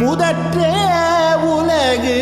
முதற்றே உலகு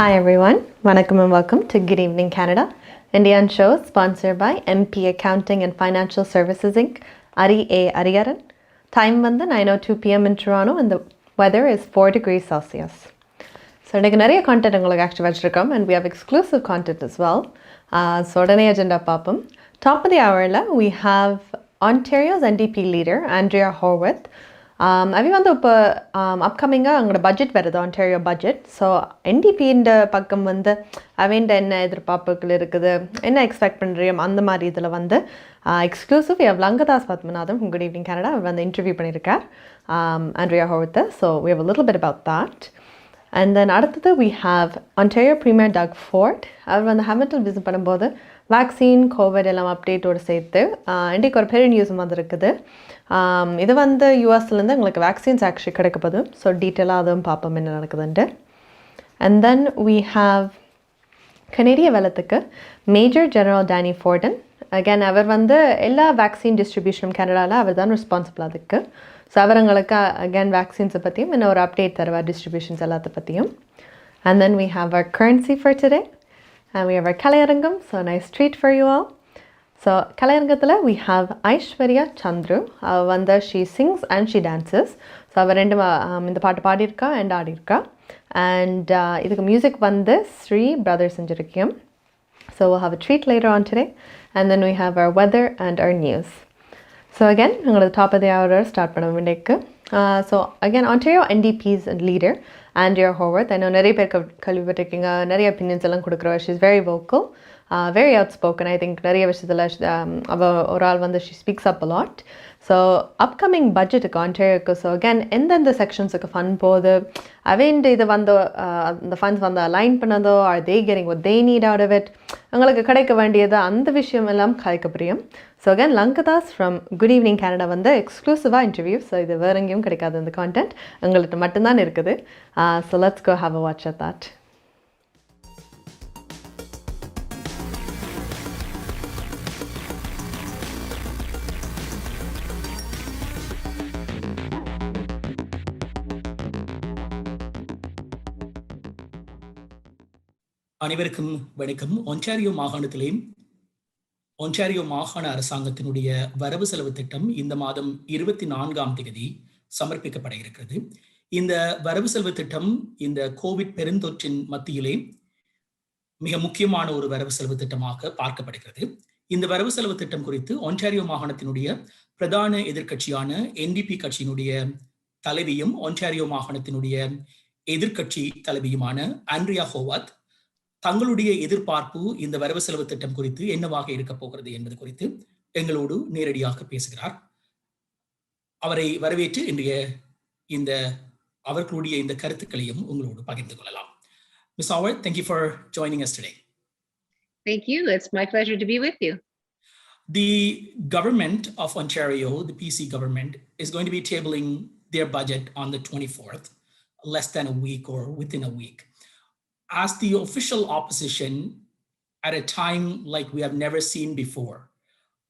Hi everyone, Vanakkam and welcome to Good Evening Canada, Indian show sponsored by MP Accounting and Financial Services Inc., Ariaran. Time வந்து 9:02 p.m. in Toronto and the weather is 4 degrees Celsius. So இன்னைக்கு நிறைய content உங்களுக்கு actually வச்சிருக்கோம் and we have exclusive content as well. So உடனே agenda பார்ப்போம். Top of the hourல we have Ontario's NDP leader, Andrea Horwath. அவி வந்து இப்போ அப்கமிங்காக அவங்களோட budget வருது, ஆன்டாரியோ பட்ஜெட். ஸோ என்டிபின்ற பக்கம் வந்து அவன்ட என்ன எதிர்பார்ப்புகள் இருக்குது, என்ன எக்ஸ்பெக்ட் பண்ணுறியோம், அந்த மாதிரி இதில் வந்து exclusive Lankadas Padmanathan good evening Canada அவர் வந்து இன்டர்வியூ பண்ணியிருக்கார் ஆண்ட்ரியா ஹோவர்த்தை. So we have a little bit about that. And then அடுத்தது we have Ontario Premier Doug Ford. அவர் வந்து ஹாமில்டன் விசிட் பண்ணும்போது வேக்சின் கோவிட் எல்லாம் அப்டேட்டோடு சேர்த்து இன்றைக்கு ஒரு பெரிய நியூஸும் வந்துருக்குது. இது வந்து யூஎஸ்லேருந்து எங்களுக்கு வேக்சின்ஸ் ஆக்சுவலி கிடைக்கப்போது. ஸோ டீட்டெயிலாக அதுவும் பார்ப்போம் என்ன நடக்குதுன்ட்டு. அண்ட் தென் we have கனேடிய வெள்ளத்துக்கு major general Dany Fortin. Again அவர் வந்து எல்லா வேக்சின் டிஸ்ட்ரிபியூஷனும் கனடாவில் அவர் தான் ரெஸ்பான்சிபிள் அதுக்கு. ஸோ அவர் எங்களுக்கு அகேன் வேக்சின்ஸை பற்றியும் இன்னும் ஒரு அப்டேட் தருவார், டிஸ்ட்ரிபியூஷன்ஸ் எல்லாத்த பற்றியும். And then we have our currency for today. And we have our கலையரங்கம். So nice treat for you all. So கலையரங்கத்தில் we have Aishwarya Chandru. அவள் வந்து she sings and she dances. So அவள் ரெண்டு இந்த பாட்டு பாடியிருக்கா அண்ட் ஆடியிருக்கா. அண்ட் இதுக்கு மியூசிக் வந்து ஸ்ரீ பிரதர் செஞ்சுருக்கோம். So we'll have a treat later on today. And then we have our weather and our news. So again, உங்களோட top of the hour start பண்ண வேண்டியக்கு. So again, Ontario NDP's leader, Andrea Horwath. I know நிறைய பேர் கல்விப்பட்டிருக்கீங்க, நிறைய opinions எல்லாம் கொடுக்குறவ. She's very vocal, very outspoken. I think நிறைய விஷயத்தில் அவள் ஒரு ஆள் வந்து she speaks up a lot. So upcoming பட்ஜெட்டுக்கு ஆன்டேரியோக்கு ஸோ அகேன் எந்தெந்த செக்ஷன்ஸுக்கு ஃபண்ட் போகுது, அவன்ட்டு இது வந்து அந்த ஃபண்ட்ஸ் வந்து அலைன் பண்ணதோ, are they getting what they need out of it, உங்களுக்கு கிடைக்க வேண்டியது அந்த விஷயம் எல்லாம் கலைக்க புரியும். So again Lankadas from good evening Canada வந்து எக்ஸ்க்ளூசிவாக இன்டர்வியூ. ஸோ இது வேற எங்கேயும் கிடைக்காது இந்த கான்டென்ட், எங்கள்கிட்ட மட்டும்தான் இருக்குது. So let's go have a watch at that. அனைவருக்கும் வணக்கம். ஒன்டாரியோ மாகாணத்திலே ஒன்டாரியோ மாகாண அரசாங்கத்தினுடைய வரவு செலவு திட்டம் இந்த மாதம் 24ஆம் தேதி சமர்ப்பிக்கப்பட இருக்கிறது. இந்த வரவு செலவு திட்டம் இந்த கோவிட் பெருந்தொற்றின் மத்தியிலே மிக முக்கியமான ஒரு வரவு செலவு திட்டமாக பார்க்கப்படுகிறது. இந்த வரவு செலவு திட்டம் குறித்து ஒன்டாரியோ மாகாணத்தினுடைய பிரதான எதிர்க்கட்சியான NDP கட்சியினுடைய தலைவியும் ஒன்டாரியோ மாகாணத்தினுடைய எதிர்க்கட்சி தலைவியுமான ஆண்ட்ரியா ஹோவாத் தங்களுடைய எதிர்பார்ப்பு இந்த வரவு செலவு திட்டம் குறித்து என்னவாக இருக்க போகிறது என்பது குறித்து எங்களோடு நேரடியாக பேசுகிறார். அவரை வரவேற்று இன்றைய இந்த அவர்களுடைய இந்த கருத்துக்களையும் உங்களோடு பகிர்ந்து கொள்ளலாம். Ms. Horwath, thank you for joining us today. Thank you. It's my pleasure to be with you. The government of Ontario, the PC government, is going to be tabling their budget on the 24th, less than a week or within a week. as the official opposition at a time like we have never seen before,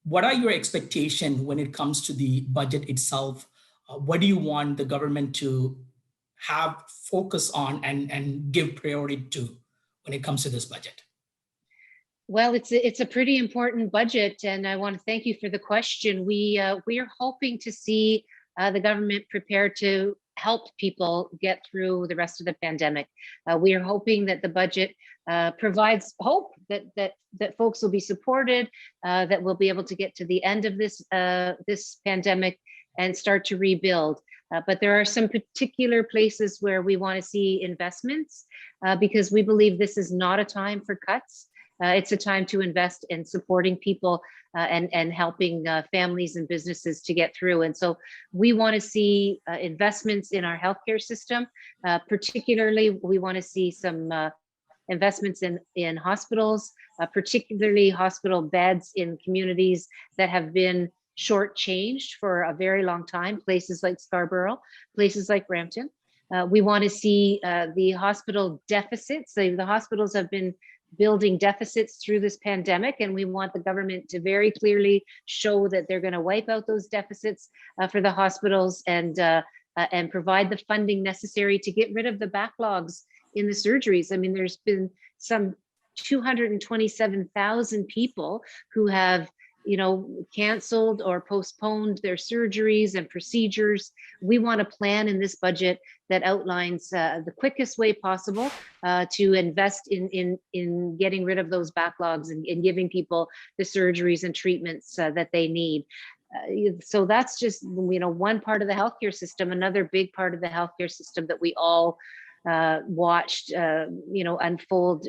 what are your expectations when it comes to the budget itself? What do you want the government to have focus on and give priority to when it comes to this budget? Well, it's a pretty important budget, and I want to thank you for the question. We are hoping to see the government prepared to help people get through the rest of the pandemic. We are hoping that the budget provides hope that folks will be supported, that we'll be able to get to the end of this pandemic and start to rebuild. But there are some particular places where we want to see investments because we believe this is not a time for cuts. It's a time to invest in supporting people and helping families and businesses to get through. And so we want to see investments in our healthcare system. Particularly, we want to see some investments in hospitals, particularly hospital beds in communities that have been shortchanged for a very long time, places like Scarborough, places like Brampton. We want to see the hospital deficits. The hospitals have been building deficits through this pandemic, and we want the government to very clearly show that they're going to wipe out those deficits for the hospitals and provide the funding necessary to get rid of the backlogs in the surgeries. I mean, there's been some 227,000 people who have canceled or postponed their surgeries and procedures. We want a plan in this budget that outlines the quickest way possible to invest in getting rid of those backlogs and giving people the surgeries and treatments that they need. So that's just one part of the healthcare system. Another big part of the healthcare system that we all watched unfold,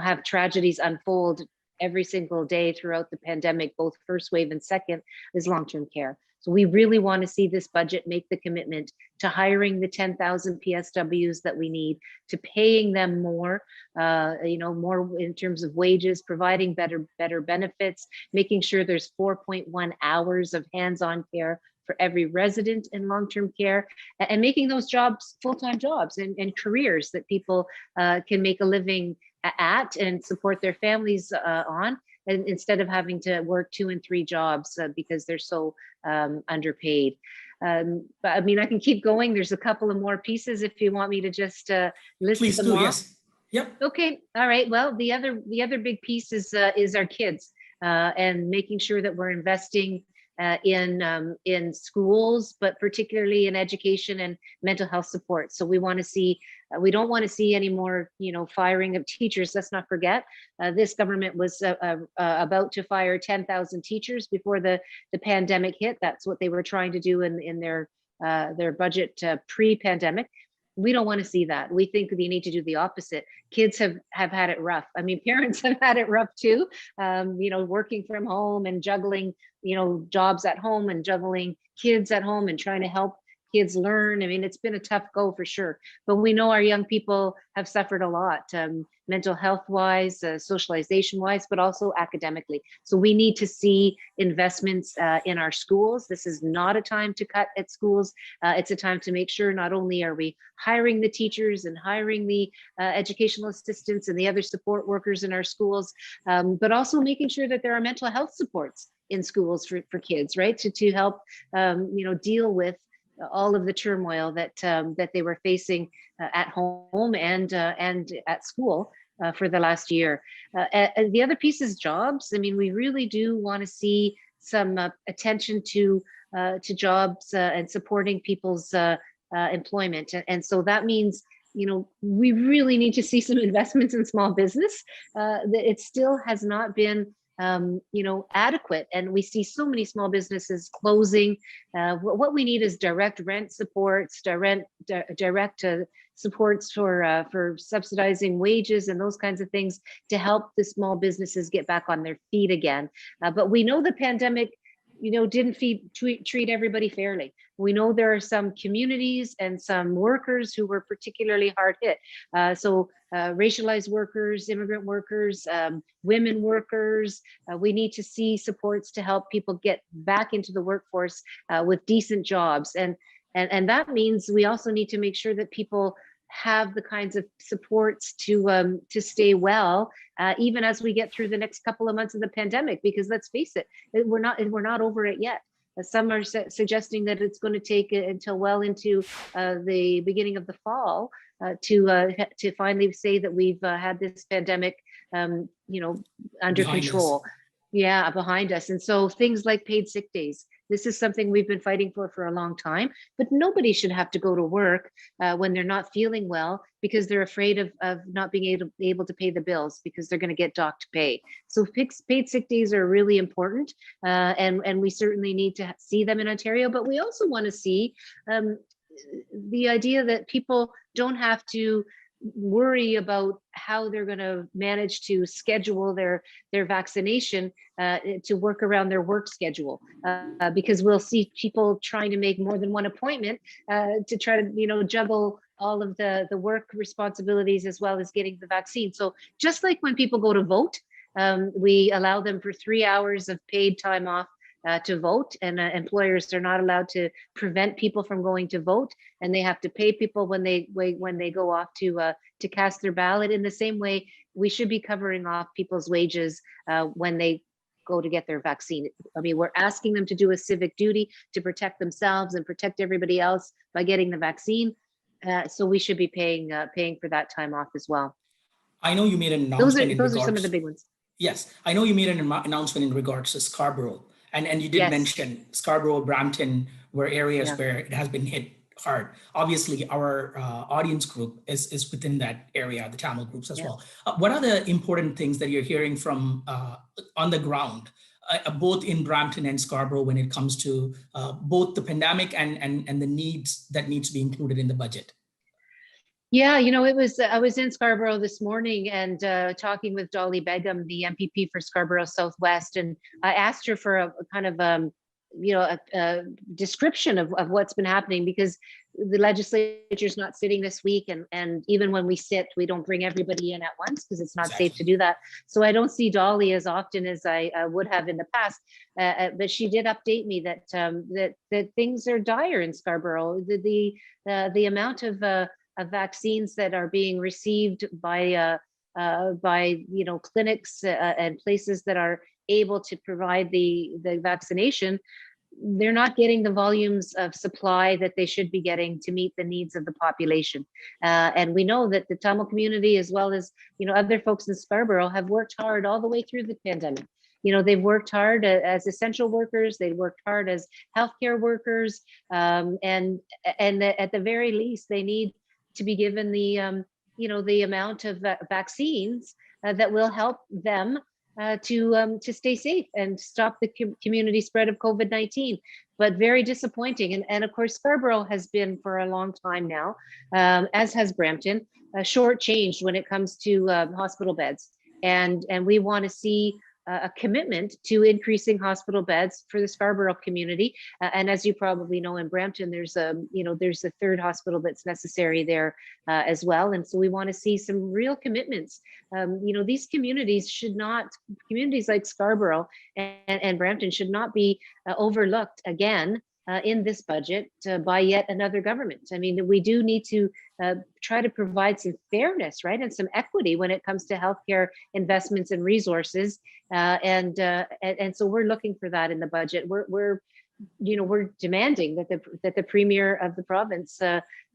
have tragedies unfold every single day throughout the pandemic, both first wave and second, is long-term care. So we really want to see this budget make the commitment to hiring the 10,000 PSWs that we need, to paying them more, more in terms of wages, providing better benefits, making sure there's 4.1 hours of hands-on care for every resident in long-term care, and making those jobs full-time jobs and careers that people can make a living at and support their families on, and instead of having to work 2 and 3 jobs because they're so underpaid. But I mean, I can keep going. There's a couple of more pieces if you want me to just list Please them do, off. yes. Yep. Okay. All right. Well, the other big piece is our kids and making sure that we're investing in schools, but particularly in education and mental health support. So we want to see, we don't want to see any more, firing of teachers. Let's not forget, this government was about to fire 10,000 teachers before the pandemic hit. That's what they were trying to do in their budget pre-pandemic. We don't want to see that. We think they need to do the opposite. Kids have had it rough. I mean, parents have had it rough too, working from home and juggling, jobs at home and juggling kids at home and trying to help kids learn. I mean, it's been a tough go for sure, but we know our young people have suffered a lot, mental health wise, socialization wise, but also academically. So we need to see investments in our schools. This is not a time to cut at schools. It's a time to make sure not only are we hiring the teachers and hiring the educational assistants and the other support workers in our schools, but also making sure that there are mental health supports in schools for kids, right? To help, deal with all of the turmoil that they were facing at home and at school for the last year. And the other piece is jobs. I mean, we really do want to see some attention to jobs and supporting people's employment. And so that means, we really need to see some investments in small business. It still has not been adequate. And we see so many small businesses closing. What we need is direct rent supports, direct supports for subsidizing wages and those kinds of things to help the small businesses get back on their feet again. But we know the pandemic, didn't treat everybody fairly. We know there are some communities and some workers who were particularly hard hit. So racialized workers, immigrant workers, women workers, we need to see supports to help people get back into the workforce with decent jobs. And that means we also need to make sure that people have the kinds of supports to stay well, even as we get through the next couple of months of the pandemic. Because let's face it, we're not over it yet. Some are suggesting that it's going to take until well into the beginning of the fall to finally say that we've had this pandemic, under Behind control. us. Yeah, behind us. And so things like paid sick days. This is something we've been fighting for a long time, but nobody should have to go to work when they're not feeling well because they're afraid of not being able to pay the bills because they're going to get docked pay. So paid sick days are really important, and we certainly need to see them in Ontario, but we also want to see the idea that people don't have to worry about how they're going to manage to schedule their vaccination to work around their work schedule, because we'll see people trying to make more than one appointment to try to juggle all of the work responsibilities as well as getting the vaccine. So just like when people go to vote, we allow them for 3 hours of paid time off to vote, and employers are not allowed to prevent people from going to vote, and they have to pay people when they go off to cast their ballot. In the same way, we should be covering off people's wages when they go to get their vaccine. I mean, we're asking them to do a civic duty to protect themselves and protect everybody else by getting the vaccine. So we should be paying for that time off as well. I know you made an announcement. Those are some of the big ones. Yes, I know you made an announcement in regards to Scarborough. And you did Yes. mention Scarborough, Brampton were areas Yeah. where it has been hit hard. Obviously, our audience group is within that area, the Tamil groups as Yeah. well. What are the important things that you're hearing from on the ground, both in Brampton and Scarborough, when it comes to both the pandemic and the needs that needs to be included in the budget? Yeah, I was in Scarborough this morning and talking with Dolly Begum, the MPP for Scarborough Southwest, and I asked her for a kind of a description of what's been happening, because the legislature's not sitting this week, and even when we sit, we don't bring everybody in at once because it's not safe to do that. So I don't see Dolly as often as I would have in the past, but she did update me that things are dire in Scarborough. The amount of vaccines that are being received by clinics and places that are able to provide the vaccination, they're not getting the volumes of supply that they should be getting to meet the needs of the population. And we know that the Tamil community, as well as other folks in Scarborough, have worked hard all the way through the pandemic. They've worked hard as essential workers. They worked hard as healthcare workers, and at the very least, they need to be given the amount of vaccines that will help them to stay safe and stop the community spread of COVID-19. But very disappointing. And of course, Scarborough has been for a long time now, as has Brampton, shortchanged when it comes to hospital beds. And we want to see a commitment to increasing hospital beds for the Scarborough community. And as you probably know, in Brampton, there's a third hospital that's necessary there as well. And so we want to see some real commitments. These communities like Scarborough and Brampton should not be overlooked again in this budget by yet another government. I mean, we do need to try to provide some fairness, right, and some equity when it comes to healthcare investments and resources. And so we're looking for that in the budget. We're demanding that the premier of the province,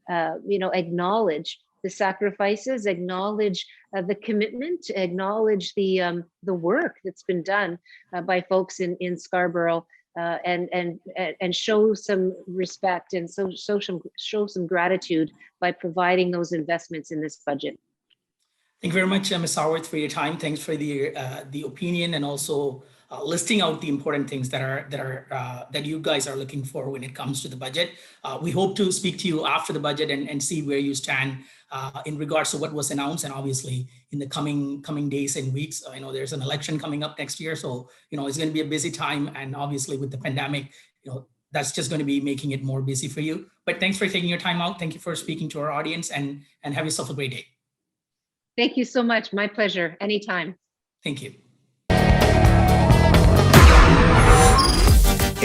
acknowledge the sacrifices, acknowledge the commitment, acknowledge the work that's been done by folks in Scarborough. And show some respect and show some gratitude by providing those investments in this budget. Thank you very much, Ms. Horwath, for your time. Thanks for the opinion, and also listing out the important things that you guys are looking for when it comes to the budget. We hope to speak to you after the budget and see where you stand in regards to what was announced, and obviously in the coming days and weeks. I know there's an election coming up next year, so it's going to be a busy time, and obviously with the pandemic, that's just going to be making it more busy for you. But thanks for taking your time out. Thank you for speaking to our audience, and have yourself a great day. Thank you so much. My pleasure. Anytime. Thank you.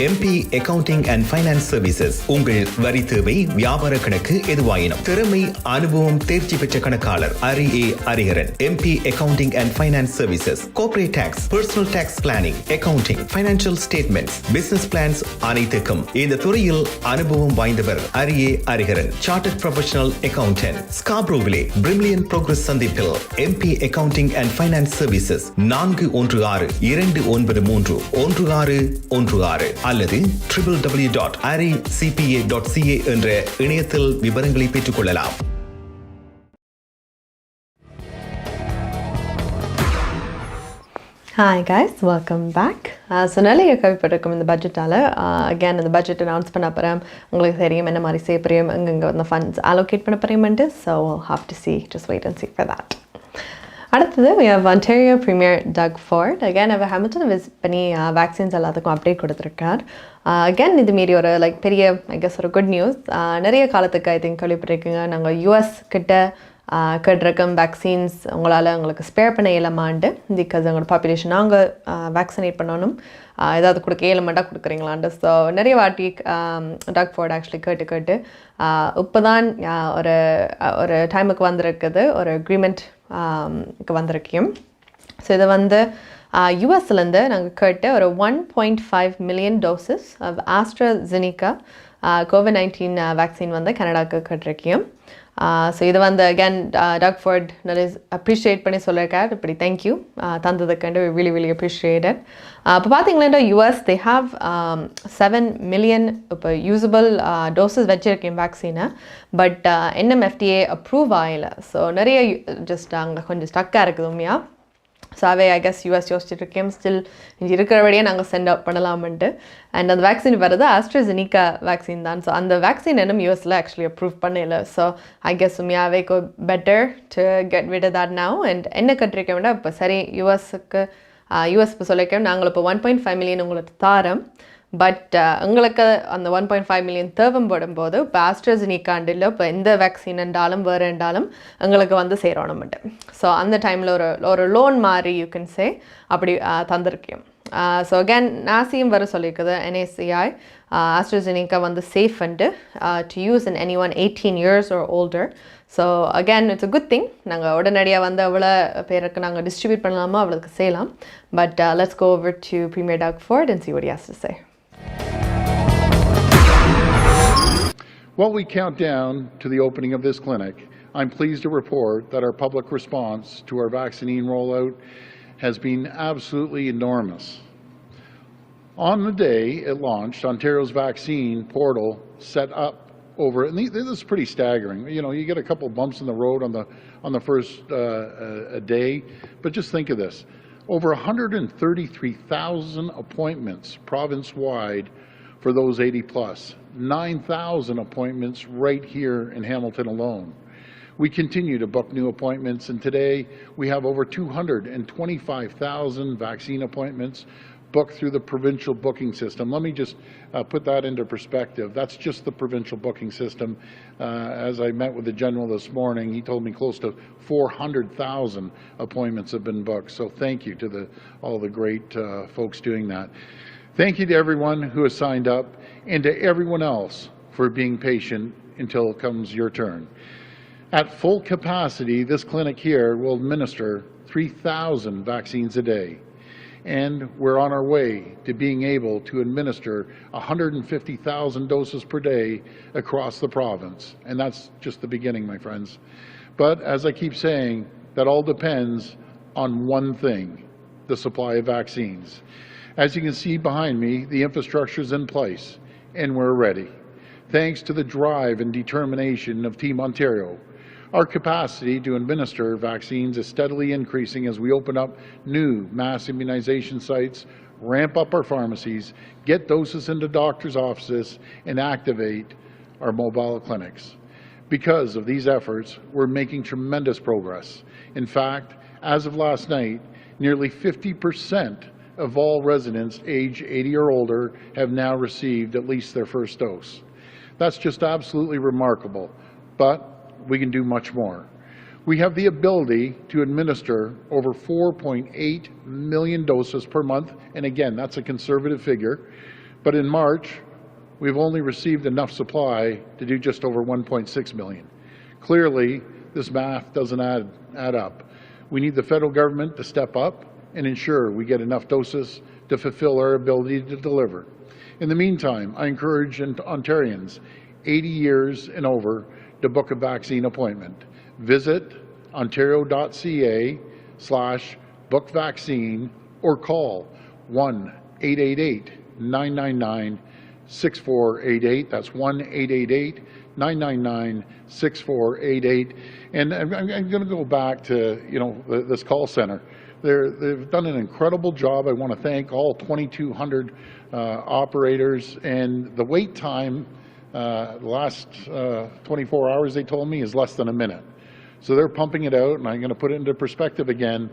MP Accounting and Finance Services. உங்கள் வரி தேவை, வியாபார கணக்கு எதுவாயினும் திறமை, அனுபவம், தேர்ச்சி பெற்ற கணக்காளர் Ariaran. MP Accounting and Finance Services. Corporate Tax, Personal Tax Planning, Accounting, Financial Statements, Business Plans அனைத்துக்கும் இந்த துறையில் அனுபவம் வாய்ந்தவர் Ariaran. Chartered Professional Accountant. Scarboroughவிலே Brimley Progress சந்திப்பில் MP Accounting and Finance Services 416-293-1616 அல்லது www.aricpa.ca என்ற இணையத்தில் விவரங்களை பெற்றுக் கொள்ளலாம். Hi guys, welcome back. So நிறைய கேள்விப்பட்டிருக்கும் இந்த பட்ஜெட்டால். அகேன் இந்த பட்ஜெட் அனௌன்ஸ் பண்ண போகிறேன். உங்களுக்கு தெரியும் என்ன மாதிரி செய்ய போகிறோம், எங்கெங்கே வந்து ஃபண்ட்ஸ் அலோகேட் பண்ண போகிறோம்ட்டு. So have to see, just wait and see for that. அடுத்தது we have Ontario Premier Doug Ford. Again our Hamilton visit பண்ணி வேக்சின்ஸ் எல்லாத்துக்கும் அப்டேட் கொடுத்துருக்கார். அகேன் இது மீறி ஒரு பெரிய ஐ கெஸ் ஒரு குட் நியூஸ். நிறைய காலத்துக்கு ஐ திங்க் கேள்விப்பட்டிருக்கீங்க, நாங்கள் US கிட்ட கேட்டிருக்கோம் வேக்சின்ஸ் உங்களுக்கு ஸ்பேர் பண்ண இயலமாண்டு, பிகாஸ் எங்களோட பாப்புலேஷன் நாங்கள் வேக்சினேட் பண்ணணும், ஏதாவது கொடுக்க இயலமாட்டாக கொடுக்குறீங்களாண்டு. ஸோ நிறைய வாட்டி டாக் ஃபோர்ட் ஆக்சுவலி கேட்டு இப்போ தான் ஒரு டைமுக்கு வந்திருக்குது, ஒரு அக்ரிமெண்ட்க்கு வந்திருக்கோம். ஸோ இதை வந்து யூஎஸ்லேருந்து நாங்கள் கேட்டு ஒரு 1.5 million doses of AstraZeneca COVID-19 vaccine வந்து கனடாவுக்கு கேட்டிருக்கோம். ஸோ இது வந்து அகேன் டாக் ஃபோர்ட் நிறைய அப்ரிஷியேட் பண்ணி சொல்லியிருக்கார். இப்படி தேங்க்யூ தந்ததுக்கு really really appreciated. இப்போ பார்த்தீங்கன்னா US they have 7 மில்லியன் இப்போ யூஸபிள் டோசஸ் வச்சுருக்கேன் வேக்சினை, பட் இன்னும் FDA அப்ரூவ் ஆகலை. ஸோ நிறைய ஜஸ்ட் அங்கே கொஞ்சம் ஸ்டக்காக இருக்குது உண்மையாக. So away I guess US யோசிச்சுட்ருக்கேன், ஸ்டில் இங்கே இருக்கிறபடியே நாங்கள் சென்ட் அவுட் பண்ணலாம்ன்ட்டு. அண்ட் அந்த வேக்சின் வருது ஆஸ்ட்ராஜெனிகா வேக்சின் தான். ஸோ அந்த வேக்சின் இன்னும் யூஎஸில் ஆக்சுவலி அப்ரூவ் பண்ணல. ஸோ ஐ கெஸ் உண்மையாகவே பெட்டர் டு கெட் விட் தட் நவ். அண்ட் என்ன கட்டிருக்க வேண்டாம் இப்போ சரி யூஎஸ் இப்போ சொல்லியிருக்கோம், நாங்கள் இப்போ 1.5 மில்லியன் உங்களுக்கு தாரோம், பட் எங்களுக்கு அந்த 1.5 மில்லியன் தேவைப்படும் போது இப்போ ஆஸ்ட்ராஜெனிகாண்டு இல்லை, இப்போ எந்த வேக்சின் என்றாலும் வேறு என்றாலும் எங்களுக்கு வந்து சேரணும்ட்டு. ஸோ அந்த டைமில் ஒரு லோன் மாதிரி யூ கேன் சே அப்படி தந்திருக்கோம். ஸோ அகேன் நாசியும் வர சொல்லியிருக்குது NACI ஆஸ்ட்ராஜெனிகா வந்து சேஃப்ன்ட்டு to use in anyone 18 years or older. So again it's a good thing. நாங்கள் உடனடியாக வந்து எவ்வளோ பேருக்கு நாங்கள் டிஸ்ட்ரிபியூட் பண்ணலாமோ அவளுக்கு செய்யலாம். But let's go over to Premier Doug Ford and see what he has to say. While we count down to the opening of this clinic, I'm pleased to report that our public response to our vaccine rollout has been absolutely enormous. On the day it launched, Ontario's vaccine portal set up over, and this is pretty staggering. You know, you get a couple bumps in the road on the first day, but just think of this. Over 133,000 appointments province-wide for those 80 plus, 9,000 appointments right here in Hamilton alone. We continue to book new appointments, and today we have over 225,000 vaccine appointments booked through the provincial booking system. Let me just put that into perspective. That's just the provincial booking system. As I met with the general this morning, he told me close to 400,000 appointments have been booked. So thank you to all the great folks doing that. Thank you to everyone who has signed up and to everyone else for being patient until it comes your turn. At full capacity, this clinic here will administer 3,000 vaccines a day. And we're on our way to being able to administer 150,000 doses per day across the province. And that's just the beginning, my friends. But as I keep saying, that all depends on one thing, the supply of vaccines. As you can see behind me, the infrastructure is in place and we're ready. Thanks to the drive and determination of Team Ontario, our capacity to administer vaccines is steadily increasing as we open up new mass immunization sites, ramp up our pharmacies, get doses into doctors' offices, and activate our mobile clinics. Because of these efforts, we're making tremendous progress. In fact, as of last night, nearly 50% of all residents age 80 or older have now received at least their first dose. That's just absolutely remarkable, but we can do much more. We have the ability to administer over 4.8 million doses per month, and again, that's a conservative figure, But in March, we've only received enough supply to do just over 1.6 million. Clearly, this math doesn't add up. We need the federal government to step up and ensure we get enough doses to fulfill our ability to deliver. In the meantime, I encourage Ontarians 80 years and over to book a vaccine appointment. Visit ontario.ca/bookvaccine or call 1-888-999-6488. That's 1-888-999-6488. And I'm going to go back to, this call center. They've done an incredible job. I want to thank all 2,200 operators. And the wait time, the last 24 hours, they told me, is less than a minute. So they're pumping it out, and I'm going to put it into perspective again.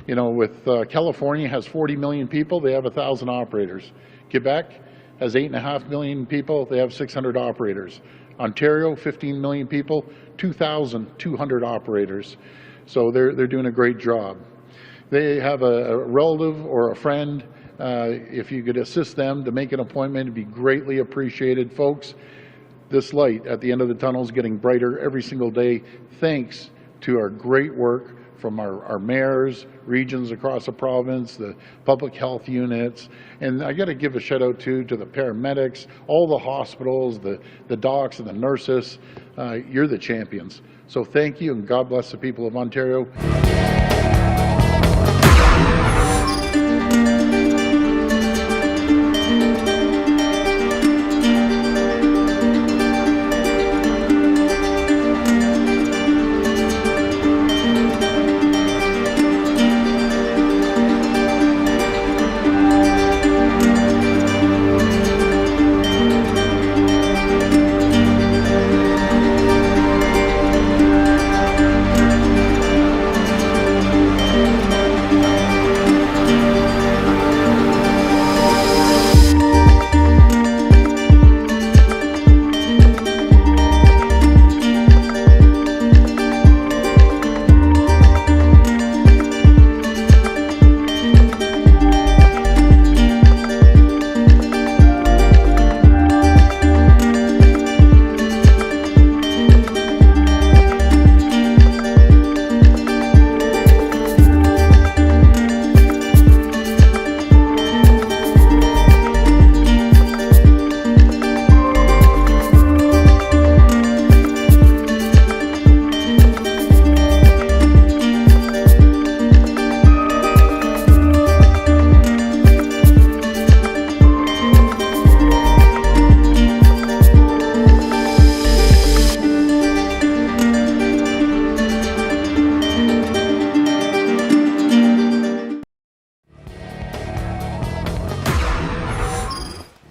With California has 40 million people, they have 1,000 operators. Quebec has 8.5 million people, they have 600 operators. Ontario, 15 million people, 2,200 operators. So they're doing a great job. They have a relative or a friend, if you could assist them to make an appointment, it'd be greatly appreciated. Folks, this light at the end of the tunnel is getting brighter every single day, thanks to our great work from our mayors, regions across the province, the public health units. And I got to give a shout out to the paramedics, all the hospitals, the docs and the nurses. You're the champions. So thank you, and God bless the people of Ontario.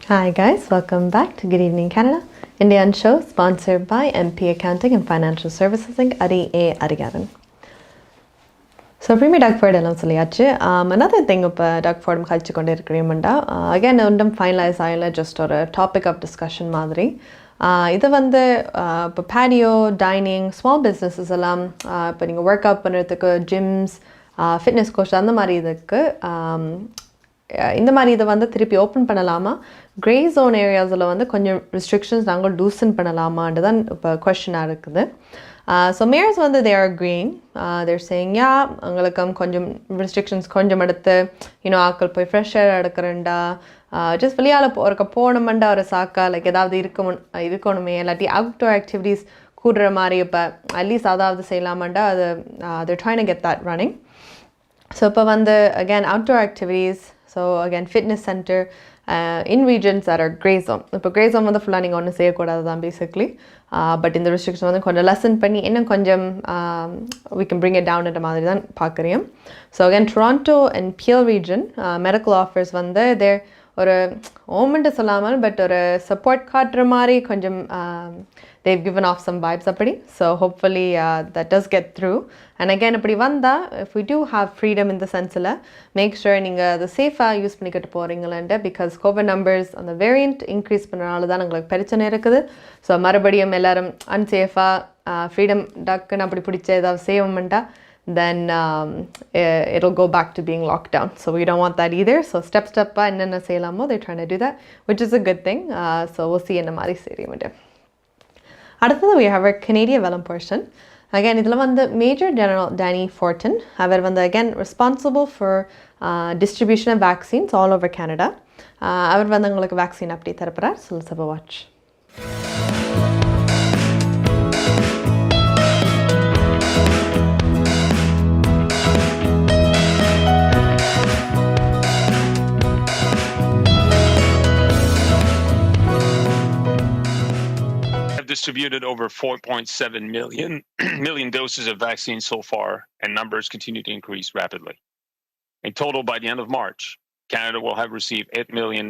Hi guys, welcome back to Good Evening Canada, Indian show sponsored by MP Accounting and Financial Services Inc. Ariaran. So Premier Doug Ford ellaam solliyaachu. Another thing Doug Ford kalichu konde irukkriyumanda again undam finalize ayala just or a topic of discussion madri. இது வந்து இப்போ patio dining small businesses எல்லாம் இப்போ நீங்கள் work out பண்ணுறதுக்கு Cheems fitness coach அந்த மாதிரி இதுக்கு இந்த மாதிரி இதை வந்து திருப்பி ஓப்பன் பண்ணலாமா, கிரே ஜோன் ஏரியாஸில் வந்து கொஞ்சம் ரெஸ்ட்ரிக்ஷன்ஸ் நாங்கள் லூசன் பண்ணலாமான்னு தான் இப்போ கொஸ்டினாக இருக்குது. ஸோ மேயர்ஸ் வந்து தே ஆர் அக்ரீயிங், தேர் சேயிங் யா உங்களுக்கு கொஞ்சம் ரெஸ்ட்ரிக்ஷன்ஸ் கொஞ்சம் எடுத்து ஆக்கள் போய் ஃப்ரெஷ் ஏர் எடுக்கிறேன்டா, ஜஸ்ட் வெளியால் போகணுமெண்டா ஒரு சாக்கா லைக் ஏதாவது இருக்கணுமே, இல்லாட்டி அவுட்டோர் ஆக்டிவிட்டீஸ் கூடுற மாதிரி இப்போ அட்லீஸ்ட் அதாவது செய்யலாமாண்டா அது trying to get that running. So இப்போ வந்து again outdoor activities, so again fitness centre in regions that are grey zone. இப்போ grey zone வந்து ஃபுல்லாக நீங்கள் ஒன்றும் செய்யக்கூடாது தான் பேசிக்லி, பட் இந்த ரெஸ்ட்ரிக்ஷன் வந்து கொஞ்சம் லெசன் பண்ணி இன்னும் கொஞ்சம் we can bring it down என்ற மாதிரி தான் பார்க்குறேன். So again Toronto and pearl region medical offers வந்து தேர் ஒரு ஓமெண்ட்டு சொல்லாமல் பட் ஒரு சப்போர்ட் காட்டுற மாதிரி கொஞ்சம் they've given off some vibes அப்படி. So hopefully that does get through. And again இப்படி வந்தால் if we do have freedom in the senseல make sure நீங்கள் அதை சேஃபாக யூஸ் பண்ணிக்கிட்டு போகிறீங்களேன்ட்டு, பிகாஸ் கோவிட் நம்பர்ஸ் அந்த வேரியண்ட் இன்க்ரீஸ் பண்ணுறனால தான் எங்களுக்கு பிரச்சனை இருக்குது. ஸோ மறுபடியும் எல்லோரும் அன்சேஃபாக ஃப்ரீடம் டக்குன்னு அப்படி பிடிச்ச ஏதாவது சேவமெண்ட்டாக then it'll go back to being locked down. So we don't want that either. So step by என்னென்ன செய்யலாமோ they're trying to do that, which is a good thing. So we'll see என்ன மாதிரி செய்ய. அடுத்தது we have our Canadian vellum portion. Again, இதில் வந்து Major General Dany Fortin, அவர் வந்து again responsible for distribution of vaccines all over Canada. அவர் வந்து உங்களுக்கு vaccine update தரப்போறார். So let's have a watch. Distributed over 4.7 million doses of vaccine so far, and numbers continue to increase rapidly. In total, by the end of March, Canada will have received 8 million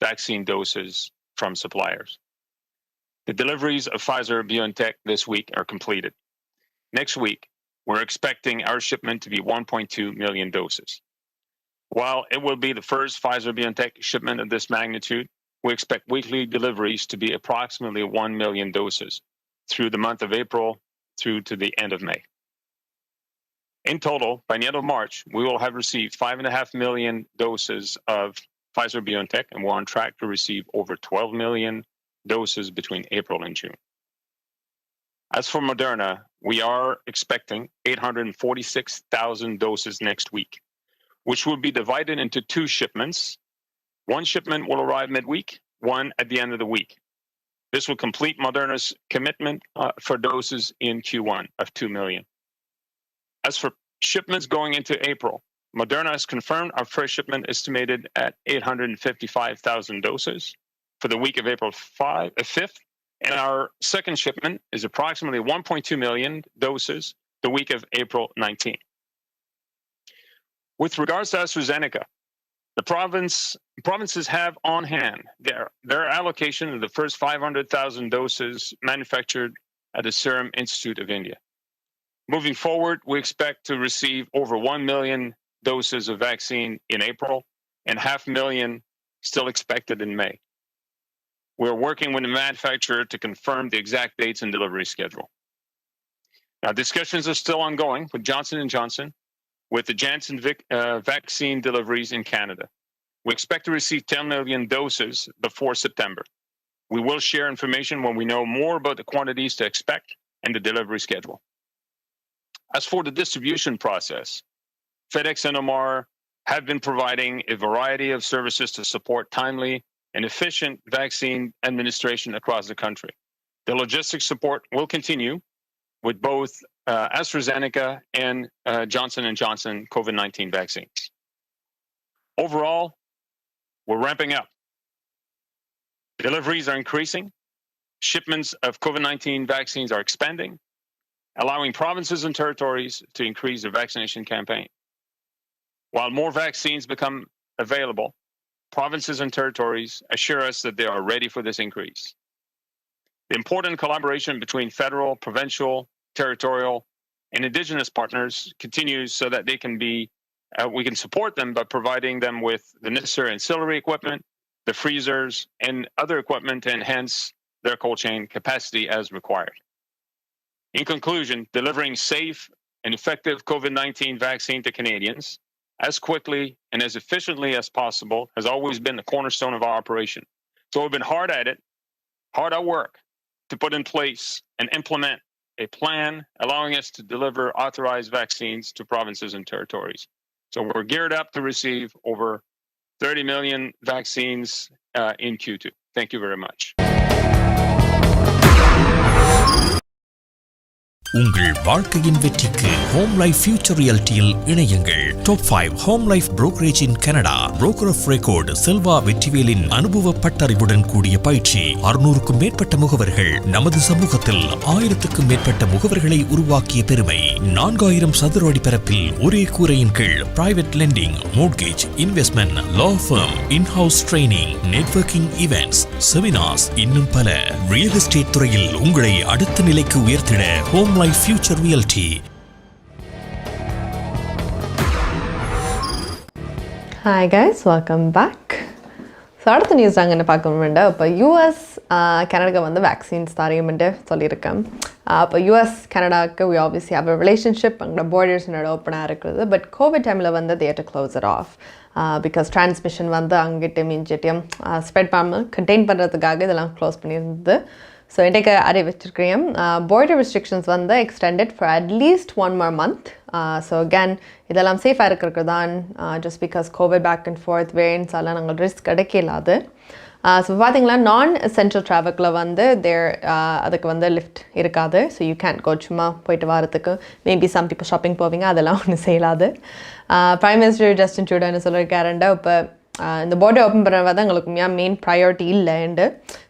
vaccine doses from suppliers. The deliveries of Pfizer-BioNTech this week are completed. Next week, we're expecting our shipment to be 1.2 million doses. While it will be the first Pfizer-BioNTech shipment of this magnitude, we expect weekly deliveries to be approximately 1 million doses through the month of April through to the end of May. In total, by the end of March, we will have received 5.5 million doses of Pfizer-BioNTech, and we're on track to receive over 12 million doses between April and June. As for Moderna, we are expecting 846,000 doses next week, which will be divided into 2 shipments. One shipment will arrive midweek, one at the end of the week. This will complete Moderna's commitment for doses in Q1 of 2 million. As for shipments going into April, Moderna has confirmed our first shipment estimated at 855,000 doses for the week of April 5th, and our second shipment is approximately 1.2 million doses the week of April 19th. With regards to AstraZeneca, the provinces have on hand their allocation of the first 500,000 doses manufactured at the Serum Institute of India. Moving forward, we expect to receive over 1 million doses of vaccine in April and 500,000 still expected in May. We're working with the manufacturer to confirm the exact dates and delivery schedule. Now, discussions are still ongoing with Johnson & Johnson with the Janssen vaccine deliveries in Canada. We expect to receive 10 million doses before September. We will share information when we know more about the quantities to expect and the delivery schedule. As for the distribution process, FedEx and Omar have been providing a variety of services to support timely and efficient vaccine administration across the country. The logistics support will continue with both AstraZeneca and Johnson & Johnson COVID-19 vaccines. Overall, we're ramping up. Deliveries are increasing. Shipments of COVID-19 vaccines are expanding, allowing provinces and territories to increase their vaccination campaign. While more vaccines become available, provinces and territories assure us that they are ready for this increase. The important collaboration between federal, provincial, territorial, and Indigenous partners continues so that they can be we can support them by providing them with the necessary ancillary equipment, the freezers, and other equipment to enhance their cold chain capacity as required. In conclusion, delivering safe and effective COVID-19 vaccine to Canadians as quickly and as efficiently as possible has always been the cornerstone of our operation. So we've been hard at work to put in place and implement a plan allowing us to deliver authorized vaccines to provinces and territories. So we're geared up to receive over 30 million vaccines in Q2. Thank you very much. உங்கள் வாழ்க்கையின் வெற்றிக்கு Home Life Future ரியாலிட்டியில் இணையுங்கள். Top 5 Home Life brokerage in Canada. Broker of record Selva வெற்றிவேலின் அனுபவ பட்டறிவுடன் கூடிய பயிற்சி. 600க்கும் மேற்பட்ட முகவர்கள் நமது சமூகத்தில் 1000க்கும் மேற்பட்ட முகவர்களை உருவாக்கிய பெருமை. 4000 சதுர அடி பரப்பில் ஒரே கூரையின் கீழ் private lending, mortgage, investment, law firm, in house training, networking events, seminars, இன்னும் பல. ரியல் எஸ்டேட் துறையில் உங்களை அடுத்த நிலைக்கு உயர்த்திட Home Life Future Realty. Hi guys, welcome back. So அடுத்த நியூஸ் நாங்கள் என்ன பார்க்க வேண்டாம். இப்போ US கனடாக்கு வந்து வேக்சின்ஸ் தரையும்ட்டு சொல்லியிருக்கேன். இப்போ US கனடாவுக்கு we obviously have a relationship, அங்கே பார்டர்ஸ் ஓப்பனாக இருக்குது. பட் கோவிட் டைமில் வந்து they had to close it off because transmission வந்து அங்கிட்டும் இங்கிட்டும் ஸ்ப்ரெட் பண்ணாமல் கண்டெயின் பண்ணுறதுக்காக இதெல்லாம் க்ளோஸ் பண்ணியிருந்தது. ஸோ இன்றைக்கு அறிவிச்சிருக்கிறேன் பார்டர் ரெஸ்ட்ரிக்ஷன்ஸ் வந்து extended for at least 1 more month. So again இதெல்லாம் சேஃபாக இருக்கிறது தான் just because covid back and forth variants எல்லாம் நாங்கள் ரிஸ்க் கிடைக்கலாது. ஸோ பார்த்தீங்களா நான் எசென்ஷியல் ட்ராவலில் வந்து அதுக்கு வந்து லிஃப்ட் இருக்காது. ஸோ யூ கேன் கோ சும்மா போயிட்டு வரதுக்கு மேபி சம் பீப்பிள் ஷாப்பிங் போவீங்க, அதெல்லாம் ஒன்றும் செய்யலாது. பிரைம் மினிஸ்டர் ஜஸ்டின் ட்ரூடோன்னு சொல்லியிருக்காருண்டா இப்போ இந்த பார்டர் ஓப்பன் பண்ணுறது தான் எங்களுக்கு மெயின் ப்ரையாரிட்டி இல்லைண்டு.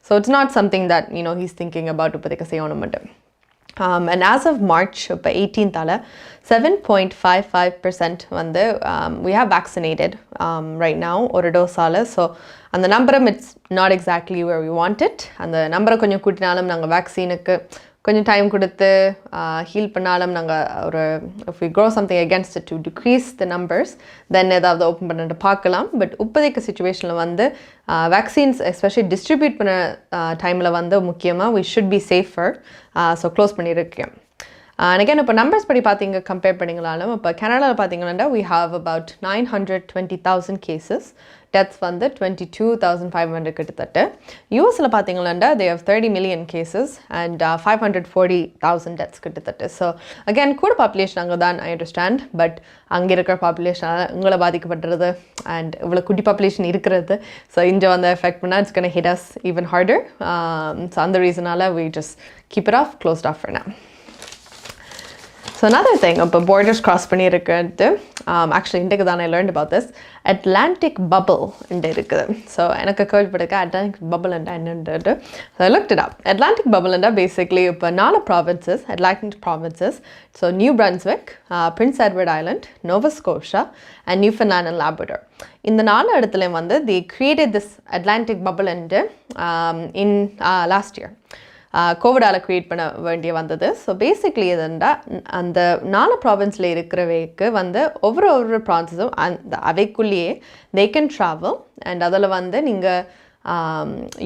So it's not something that he's thinking about இப்போதைக்கு செய்யணும் மட்டும். And as of March இப்போ 18th 7.55% வந்து we have vaccinated right now ஒரு டோஸால். ஸோ அந்த நம்பரும் it's not exactly where we want it. அந்த நம்பரை கொஞ்சம் கூட்டினாலும் நாங்கள் வேக்சினுக்கு கொஞ்சம் டைம் கொடுத்து ஹீல் பண்ணாலும் நாங்கள் ஒரு if we grow something against it to decrease the numbers then ஏதாவது ஓப்பன் பண்ணிட்டு பார்க்கலாம். பட் இப்போதைக்கு சுச்சுவேஷனில் வந்து வேக்சின்ஸ் எஸ்பெஷலி டிஸ்ட்ரிபியூட் பண்ண டைமில் வந்து முக்கியமாக we should be safer. So close பண்ணியிருக்கேன். And again, இப்போ நம்பர்ஸ் படி பார்த்தீங்க கம்பேர் பண்ணிங்களாலும் இப்போ கனடாவில் பார்த்தீங்கன்னா we have about 920,000 cases. Deaths வந்து 22,500 கிட்டத்தட்ட. யூஎஸில் பார்த்தீங்கன்னா they have 30 million cases and 540,000 deaths கிட்டத்தட்ட. ஸோ அகேன் கூட பாப்புலேஷன் அங்கே தான் ஐ அண்டர்ஸ்டாண்ட். பட் அங்கே இருக்கிற பாப்புலேஷனால் உங்களை பாதிக்கப்படுறது அண்ட் இவ்வளோ குட்டி பாப்புலேஷன் இருக்கிறது. ஸோ இங்கே வந்து எஃபெக்ட் பண்ணால் it's gonna hit us even harder. So அந்த ரீசனால் we just keep it off, closed off for now. So another thing, இப்போ borders cross பண்ணியிருக்கிறது actually இன்றைக்கு தான் I learned about this Atlantic bubble இருக்குது. ஸோ எனக்கு கேள்விப்பட்டிருக்க Atlantic bubble என்னன்றது. So I looked it up. Atlantic bubble basically இப்போ 4 provinces, Atlantic provinces. So New Brunswick, Prince Edward Island, Nova Scotia and Newfoundland and Labrador. இந்த 4 இடத்துலையும் வந்து they created this Atlantic bubble in last year. கோவிடால் create பண்ண வேண்டிய வந்தது. So basically எதுண்டா அந்த 4 ப்ராவின்ஸில் இருக்கிறவைக்கு வந்து ஒவ்வொரு ப்ராவின்ஸும் அவைக்குள்ளேயே தே கேன் ட்ராவல் அண்ட் அதில் வந்து நீங்கள்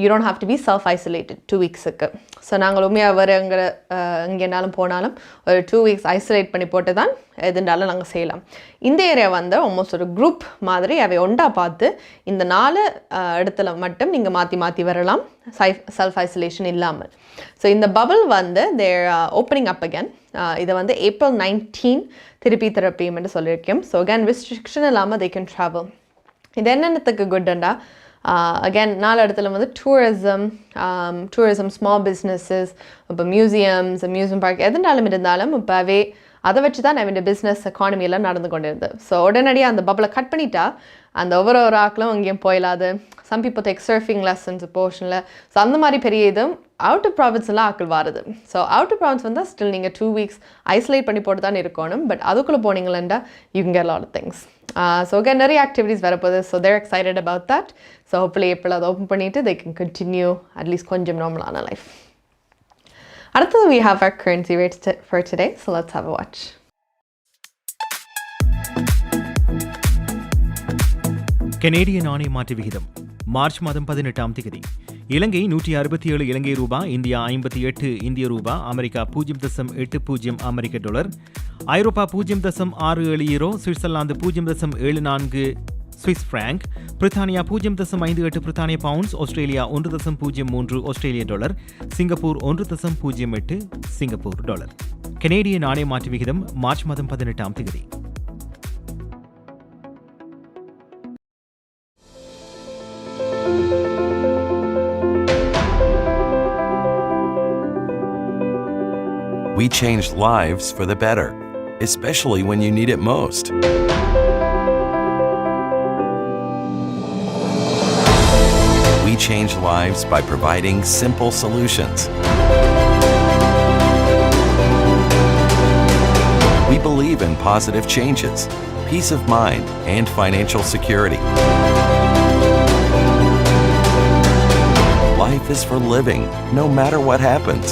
you don't have to be self isolated 2 வீக்ஸுக்கு. ஸோ நாங்கள் உண்மையாக எங்கேனாலும் போனாலும் ஒரு 2 weeks ஐசோலேட் பண்ணி போட்டு தான் எதுண்டாலும் நாங்கள் செய்யலாம். இந்த ஏரியா வந்து ஆல்மோஸ்ட் ஒரு குரூப் மாதிரி அவை ஒன்றா பார்த்து இந்த 4 இடத்துல மட்டும் நீங்கள் மாற்றி வரலாம் செல்ஃப் ஐசோலேஷன் இல்லாமல். ஸோ இந்த பபிள் வந்து தேர் ஓப்பனிங் அப் அகேன். இதை வந்து April 19 திருப்பின்னு சொல்லியிருக்கேன். ஸோ அகேன் ரெஸ்ட்ரிக்ஷன் இல்லாமல் தே கேன் ட்ராவல். இது என்னென்னத்துக்கு குட்டண்டா அகேன் 4 இடத்துல வந்து டூரிசம் ஸ்மால் பிஸ்னஸஸ் இப்போ மியூசியம்ஸ் அம்யூஸ்மெண்ட் பார்க் எதுனாலும் இருந்தாலும் இப்போ அதை வச்சு தான் நம்ம பிஸ்னஸ் எக்கானமியெல்லாம் நடந்து கொண்டு இருந்தது. ஸோ உடனடியாக அந்த பப்பிளை கட் பண்ணிட்டா அந்த ஒவ்வொரு ஆக்களும் அங்கேயும் போயிடாது. Some people take surfing lessons போர்ஷனில். ஸோ அந்த மாதிரி பெரிய இதுவும் அவுட்டர் ப்ராவின்ஸ்லாம் ஆக்கள் வருது. ஸோ அவுட்டர் ப்ராவின்ஸ் வந்தால் ஸ்டில் நீங்கள் 2 weeks ஐசோலேட் பண்ணி போட்டு தான் இருக்கணும். பட் அதுக்குள்ளே போனீங்களா you can get lot of things. So நிறைய ஆக்டிவிட்டீஸ் வரப்போகுது. So they're excited about that. So hopefully April அதை ஓப்பன் பண்ணிவிட்டு தே கேன் கண்டினியூ அட்லீஸ்ட் கொஞ்சம் நார்மலான லைஃப். அடுத்தது we have our currency rates for today. So let's have a watch. கனேடிய நாணய மாற்று விகிதம் மார்ச் மாதம் 18ஆம் தேதி. இலங்கை 167 இலங்கை ரூபாய், இந்தியா 58 இந்திய ரூபாய், அமெரிக்கா 0.80 அமெரிக்க டாலர், ஐரோப்பா 0.67 யூரோ, சுவிட்சர்லாந்து 0.74 சுவிஸ் பிராங்க், பிரித்தானியா 0.58 பிரித்தானிய பவுண்ட்ஸ், ஆஸ்திரேலியா 1.03 ஆஸ்திரேலிய டாலர், சிங்கப்பூர் 1.08 சிங்கப்பூர் டாலர். கனேடிய நாணய மாற்று விகிதம் மார்ச் மாதம் 18ஆம் தேதி. We changed lives for the better, especially when you need it most. We change lives by providing simple solutions. We believe in positive changes, peace of mind, and financial security. Life is for living, no matter what happens.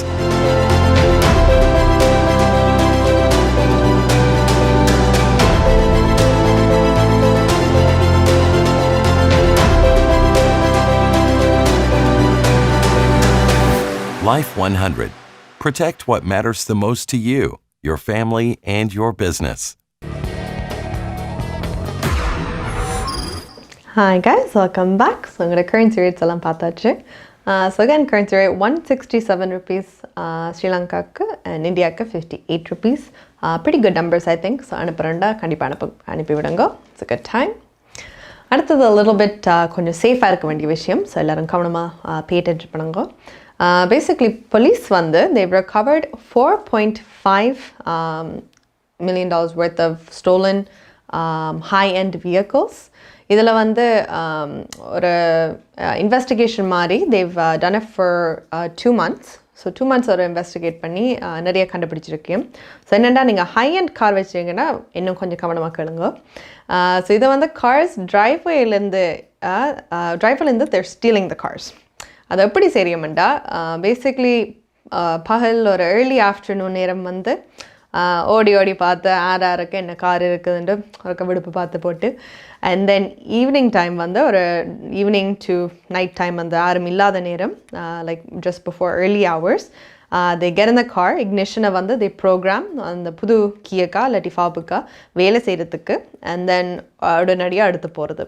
Life 100. Protect what matters the most to you, your family, and your business. Hi guys, welcome back. So I'm going to currency rates எல்லாம் பார்த்தாச்சு. So again, currency rate 167 rupees Sri Lanka and India 58 rupees. Pretty good numbers, I think. So அனுப்புறேன்டா கண்டிப்பாக அனுப்பி விடுங்க. It's a good time. அடுத்தது a little bit கொஞ்சம் சேஃபாக இருக்க வேண்டிய விஷயம். ஸோ எல்லோரும் கவனமாக pay attention பண்ணுங்க. Basically, police வந்து they've recovered $4.5 million worth of stolen high-end vehicles. இதில் வந்து ஒரு இன்வெஸ்டிகேஷன் மாதிரி they've done it for 2 months. So 2 months ஒரு இன்வெஸ்டிகேட் பண்ணி நிறைய கண்டுபிடிச்சிருக்கேன். ஸோ என்னென்னா நீங்கள் ஹை அண்ட் கார் வச்சிங்கன்னா இன்னும் கொஞ்சம் கவனமாக கேளுங்க. ஸோ இதை வந்து கார்ஸ் டிரைவேலேருந்து தேர் ஸ்டீலிங் த கார்ஸ். அது எப்படி செய்யணுமெண்டா பேசிக்லி பகல் ஒரு ஏர்லி ஆஃப்டர்நூன் நேரம் வந்து ஓடி ஓடி பார்த்து யாருக்கு என்ன கார் இருக்குதுன்ட்டு ஒரு விடுப்பு பார்த்து போட்டு அண்ட் தென் ஈவினிங் டைம் வந்து ஒரு ஈவினிங் டு நைட் டைம் வந்து யாரும் இல்லாத நேரம் like just before early hours they get in the car, ignition-ஐ வந்து they program அந்த புது கீயக்கா இல்லாட்டி ஃபாபுக்கா வேலை செய்கிறதுக்கு and then உடனடியாக எடுத்து போகிறது.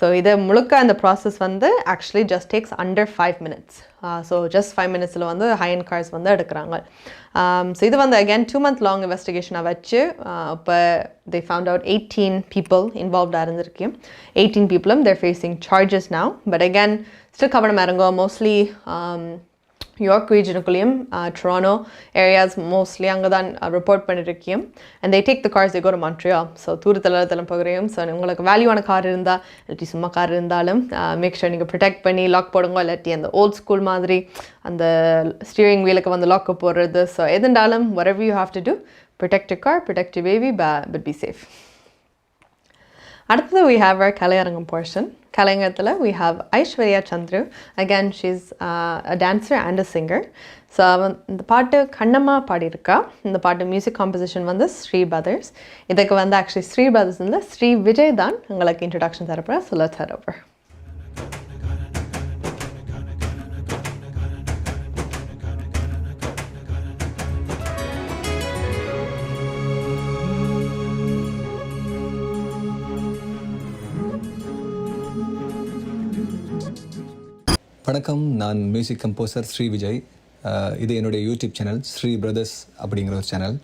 ஸோ இது முழுக்க அந்த ப்ராசஸ் வந்து actually just takes under 5 minutes. So just 5 minutes வந்து ஹை அண்ட் கார்ஸ் வந்து எடுக்கிறாங்க. ஸோ இது வந்து அகேன் 2 month லாங் இன்வெஸ்டிகேஷனை வச்சு இப்போ they found out 18 people இன்வால்வ்டாக இருந்திருக்கேன். 18 people they're facing charges now. But again, still கவனமாக இருங்க. Mostly York regionுக்குள்ளேயும் Toronto areas mostly அங்கே தான் ரிப்போர்ட் பண்ணியிருக்கேன். And they take the cars, they go to Montreal. So தூரத்தில் போகிறேன். ஸோ உங்களுக்கு வேல்யூவான கார் இருந்தால் இல்லாட்டி சும்மா கார் இருந்தாலும் மேக் ஷூர் நீங்கள் ப்ரொடெக்ட் பண்ணி லாக் போடுங்க. இல்லாட்டி அந்த ஓல்ட் ஸ்கூல் மாதிரி அந்த ஸ்டியரிங் வீலுக்கு வந்து லாக்கு போடுறது. ஸோ எதுண்டாலும் whatever you have to do, protect your car, protect your baby, but be safe. அடுத்தது we have our கலையரங்கம் portion. கலையரங்கத்தில் we have Aishwarya Chandru. Again, she's a dancer and a singer. So இந்த பாட்டு கண்ணம்மா பாடியிருக்கா. இந்த பாட்டு music composition வந்து Sri brothers. இதுக்கு வந்து actually Sri brothers இல்லை ஸ்ரீ விஜய் தான் உங்களுக்கு இன்ட்ரடக்ஷன் தரப்போகிறேன். So let's head over. வணக்கம், நான் மியூசிக் கம்போசர் ஸ்ரீ விஜய். இது என்னுடைய யூடியூப் சேனல் ஸ்ரீ பிரதர்ஸ் அப்படிங்கிற ஒரு சேனல்.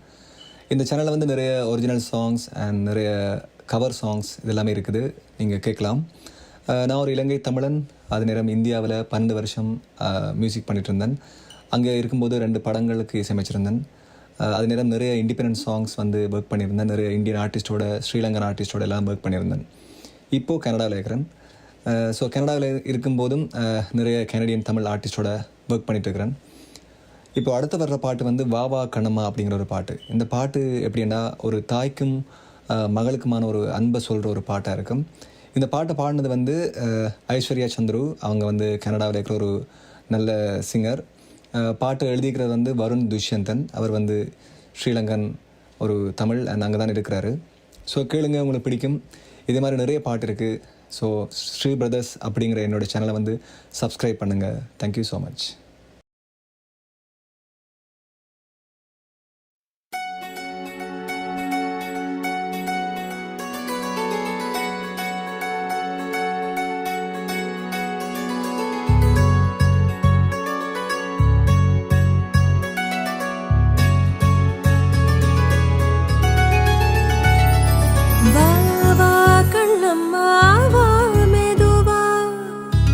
இந்த சேனலில் வந்து நிறைய ஒரிஜினல் சாங்ஸ் அண்ட் நிறைய கவர் சாங்ஸ் இதெல்லாமே இருக்குது, நீங்கள் கேட்கலாம். நான் ஒரு இலங்கை தமிழன். அது நேரம் இந்தியாவில் 12 வருஷம் மியூசிக் பண்ணிகிட்டு இருந்தேன். அங்கே இருக்கும்போது 2 படங்களுக்கு இசையமைச்சிருந்தேன். அது நேரம் நிறைய இண்டிபெண்டன்ட் சாங்ஸ் வந்து ஒர்க் பண்ணியிருந்தேன். நிறைய இந்தியன் ஆர்டிஸ்டோட, ஸ்ரீலங்கன் ஆர்டிஸ்டோட எல்லாம் ஒர்க் பண்ணியிருந்தேன். இப்போது கனடாவில் இருக்கிறேன். ஸோ கனடாவில் இருக்கும்போதும் நிறைய கனடியன் தமிழ் ஆர்டிஸ்டோட ஒர்க் பண்ணிகிட்ருக்கிறேன். இப்போ அடுத்து வர்ற பாட்டு வந்து வா வா கண்ணம்மா அப்படிங்கிற ஒரு பாட்டு. இந்த பாட்டு எப்படின்னா ஒரு தாய்க்கும் மகளுக்குமான ஒரு அன்பை சொல்கிற ஒரு பாட்டாக இருக்கும். இந்த பாட்டை பாடினது வந்து ஐஸ்வர்யா சந்துரு. அவங்க வந்து கனடாவில் இருக்கிற ஒரு நல்ல சிங்கர். பாட்டு எழுதிக்கிறது வந்து வருண் துஷ்யந்தன். அவர் வந்து ஸ்ரீலங்கன் ஒரு தமிழ் அண்ட் அங்கே தான் இருக்கிறாரு. ஸோ கேளுங்க, உங்களுக்கு பிடிக்கும். இதே மாதிரி நிறைய பாட்டு இருக்குது. ஸோ ஸ்ரீ பிரதர்ஸ் அப்படிங்கிற என்னோடய சேனலை வந்து சப்ஸ்கிரைப் பண்ணுங்கள். Thank you so much.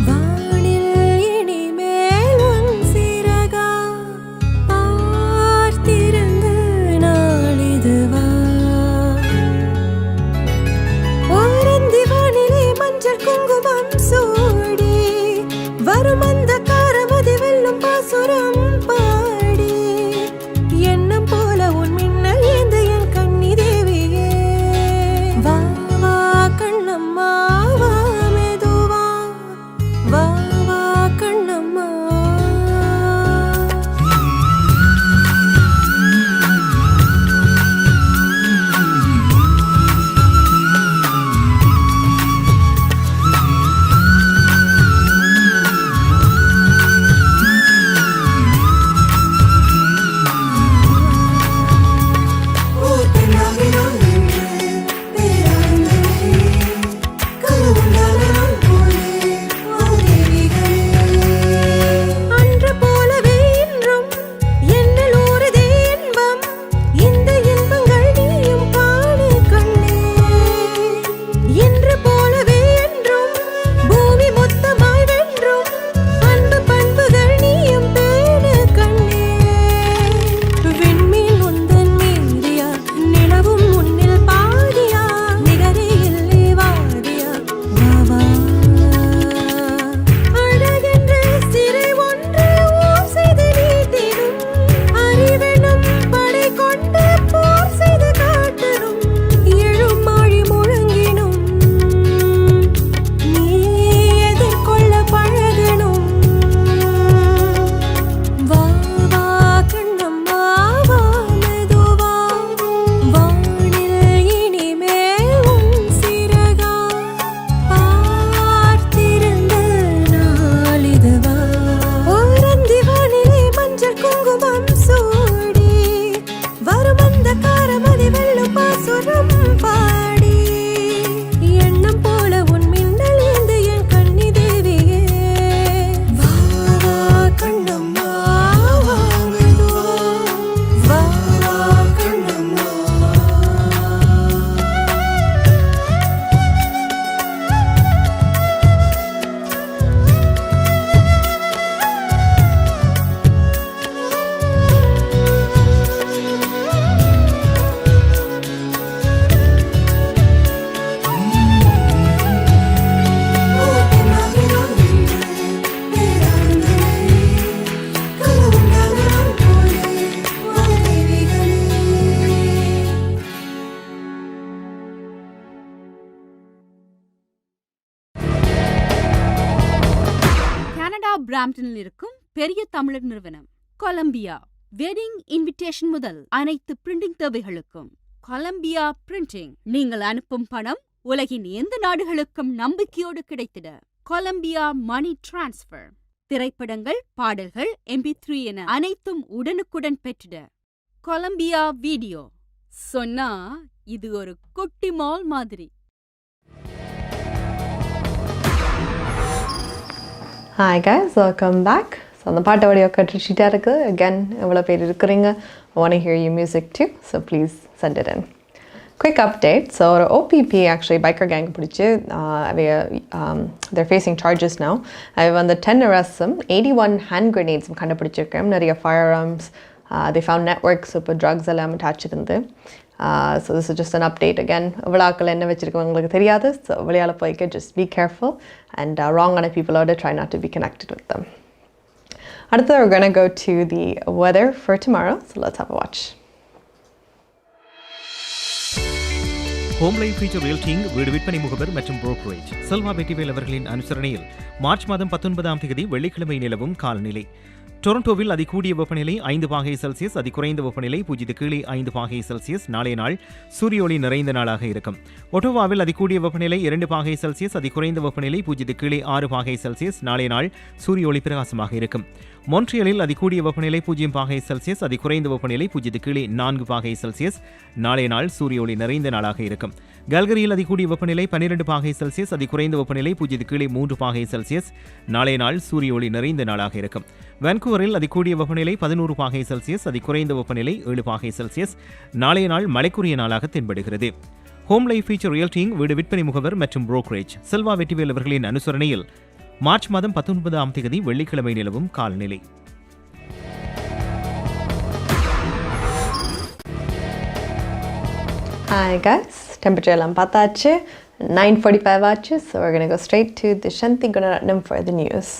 வானில் இனிமேல் பிராம்டனில் இருக்கும் பெரிய தமிழர் நிறுவனம் கொலம்பியா. வெட்டிங் இன்விடேஷன் முதல் அனைத்து பிரிண்டிங் தேவைகளுக்கும் கொலம்பியா பிரிண்டிங். நீங்கள் அனுப்பும் பணம் உலகின் எந்த நாடுகளுக்கும் நம்பிக்கையோடு கிடைத்திட கொலம்பியா மணி டிரான்ஸ்ஃபர். திரைப்படங்கள், பாடல்கள், MP3 என அனைத்தும் உடனுக்குடன் பெற்றிட கொலம்பியா வீடியோ. சொன்னா இது ஒரு குட்டி மால் மாதிரி. Hi guys, welcome back. So அந்த பாட்டு audio கட்டிச்சிட்டா இருக்கு. Again, எவ்வளோ பேர் இருக்கிறீங்க? I want to hear your music too, so please send it in. Quick update. So ஒரு OPP actually biker gang பிடிச்சு they're facing charges now. I won the 10 arrests, 81 hand grenades கண்டுபிடிச்சிருக்கேன். நிறைய firearms. They found networks, இப்போ drugs எல்லாம் attached இருந்து. So this is just an update again. விழாக்கள் என்ன வச்சிருக்கோம் உங்களுக்கு தெரியாது. So விளையாட போய்க்க just be careful and wrong-ஆன people-ஓட try not to be connected with them. அடுத்து we're going to go to the weather for tomorrow. So let's have a watch. Home Life Future Realty வீடு விற்பனை முகவர் மற்றும் புரோக்கரேஜ் செல்வா வெட்டிவேல் அவர்களின் அனுசரணையில் March மாதம் 19ஆம் தேதி வெள்ளிக்கிழமை நிலவும் காலநிலை. டொரண்டோவில் அதிகூடிய வெப்பநிலை 5 பாகை செல்சியஸ், அதிகுறைந்த வெப்பநிலை 0 கீழே 5 பாகை செல்சியஸ். நாளைய நாள் சூரிய ஒளி நிறைந்த நாளாக இருக்கும். ஒட்டோவாவில் அதிகூடிய வெப்பநிலை 2 பாகை செல்சியஸ், அதிகுறைந்த வெப்பநிலை 0 கீழே 6 பாகை செல்சியஸ். நாளைய நாள் சூரிய ஒளி பிரகாசமாக இருக்கும். மொன்ட்ரியலில் அதிகூடிய வெப்பநிலை 0 பாகை செல்சியஸ், அதிகுறைந்த வெப்பநிலை 0 கீழே 4 பாகை செல்சியஸ். நாளைய நாள் சூரிய ஒளி நிறைந்த நாளாக இருக்கும். கல்கரியில் அதிகூடிய வெப்பநிலை 12 பாகை செல்சியஸ், அதிகுறைந்த வெப்பநிலை 0 கீழே 3 பாகை செல்சியஸ். நாளைய நாள் சூரிய ஒளி நிறைந்த நாளாக இருக்கும். வான்கூவரில் அதிகூடிய வெப்பநிலை 11 பாகை செல்சியஸ், அதிகுறைந்த வெப்பநிலை 7 பாகை செல்சியஸ். நாளைய நாள் மழைக்குரிய நாளாக தென்படுகிறது. ஹோம் லைஃப் ஃபியூச்சர் ரியல்டிங் வீடு விற்பனை முகவர் மற்றும் புரோக்கரேஜ் செல்வா வெட்டிவேல் அவர்களின் அனுசரணையில் மார்ச் மாதம் 19ஆம் தேதி வெள்ளிக்கிழமை நிலவும் காலநிலை. Hi guys, temperature எல்லாம் பார்த்தாச்சு. 9:45 ஆச்சு. So we're going to go straight to the Shanti Gunaratnam for the news.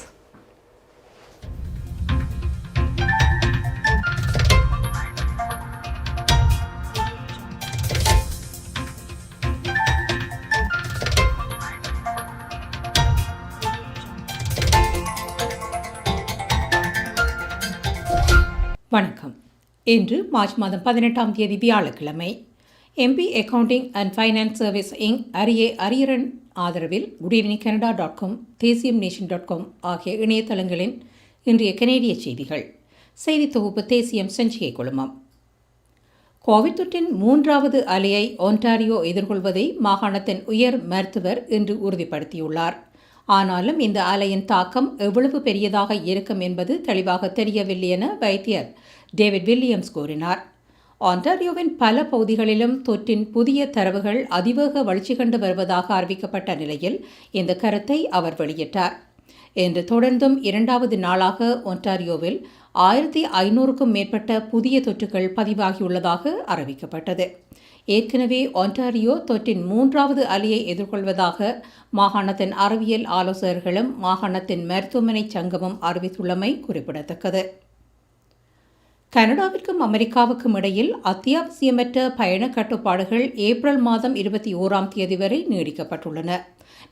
வணக்கம். இன்று மார்ச் மாதம் 18ஆம் தேதி வியாழக்கிழமை. MP accounting and finance service ink Hariharan ஆதரவில் goodevningcanada.com, தேசியம்நேஷன்.com ஆகிய இணையதளங்களின் இன்றைய கனேடிய செய்திகள். செய்தி தொகுப்பு தேசியம் சஞ்சிகை குழுமம். கோவிட் தொற்றின் 3வது அலையை ஒன்டாரியோ எதிர்கொள்வதை மாகாணத்தின் உயர் மருத்துவர் இன்று உறுதிப்படுத்தியுள்ளார். ஆனாலும் இந்த அலையின் தாக்கம் எவ்வளவு பெரியதாக இருக்கும் என்பது தெளிவாக தெரியவில்லை என வைத்தியர் டேவிட் வில்லியம்ஸ் கூறினார். ஆன்டாரியோவின் பல பகுதிகளிலும் தொற்றின் புதிய தரவுகள் அதிவேக வளர்ச்சி கண்டு வருவதாக அறிவிக்கப்பட்ட நிலையில் இந்த கருத்தை அவர் வெளியிட்டார். இன்று தொடர்ந்தும் 2வது நாளாக ஒன்டாரியோவில் 1500க்கும் மேற்பட்ட புதிய தொற்றுகள் பதிவாகியுள்ளதாக அறிவிக்கப்பட்டது. ஏற்கனவே ஒன்டாரியோ தொற்றின் 3வது அலையை எதிர்கொள்வதாக மாகாணத்தின் அறிவியல் ஆலோசகர்களும் மாகாணத்தின் மருத்துவமனை சங்கமும் அறிவித்துள்ளமை குறிப்பிடத்தக்கது. கனடாவிற்கும் அமெரிக்காவுக்கும் இடையில் அத்தியாவசியமற்ற பயண கட்டுப்பாடுகள் ஏப்ரல் மாதம் 21ஆம் தேதி வரை நீடிக்கப்பட்டுள்ளன.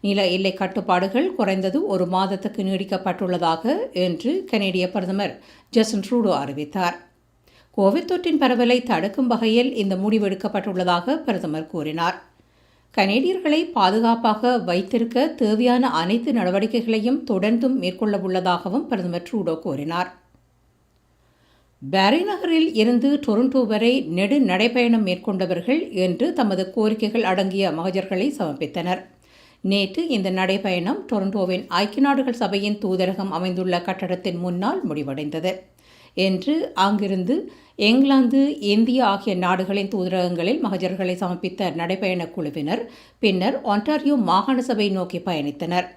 நில எல்லை கட்டுப்பாடுகள் குறைந்தது 1 மாதத்துக்கு நீடிக்கப்பட்டுள்ளதாக இன்று கனேடிய பிரதமர் ஜஸ்டின் ட்ரூடோ அறிவித்தார். கோவிட் தொற்றின் பரவலை தடுக்கும் வகையில் இந்த முடிவெடுக்கப்பட்டுள்ளதாக பிரதமர் கூறினார். கனேடியர்களை பாதுகாப்பாக வைத்திருக்க தேவையான அனைத்து நடவடிக்கைகளையும் தொடர்ந்தும் மேற்கொள்ள உள்ளதாகவும் பிரதமர் ட்ரூடோ கூறினார். பாரி நகரில் இருந்து டொரண்டோ வரை நெடு நடைபயணம் மேற்கொண்டவர்கள் இன்று தமது கோரிக்கைகள் அடங்கிய மகஜர்களை சமர்ப்பித்தனர். நேற்று இந்த நடைபயணம் டொரண்டோவின் ஐக்கிய நாடுகள் சபையின் தூதரகம் அமைந்துள்ள கட்டடத்தின் முன்னால் முடிவடைந்தது. என்று அங்கிருந்து இங்கிலாந்து, இந்தியா ஆகிய நாடுகளின் தூதரகங்களில் மகஜர்களை சமர்ப்பித்த நடைபயண குழுவினர் பின்னர் ஒன்டாரியோ மாகாண சபை நோக்கி பயணித்தனர்.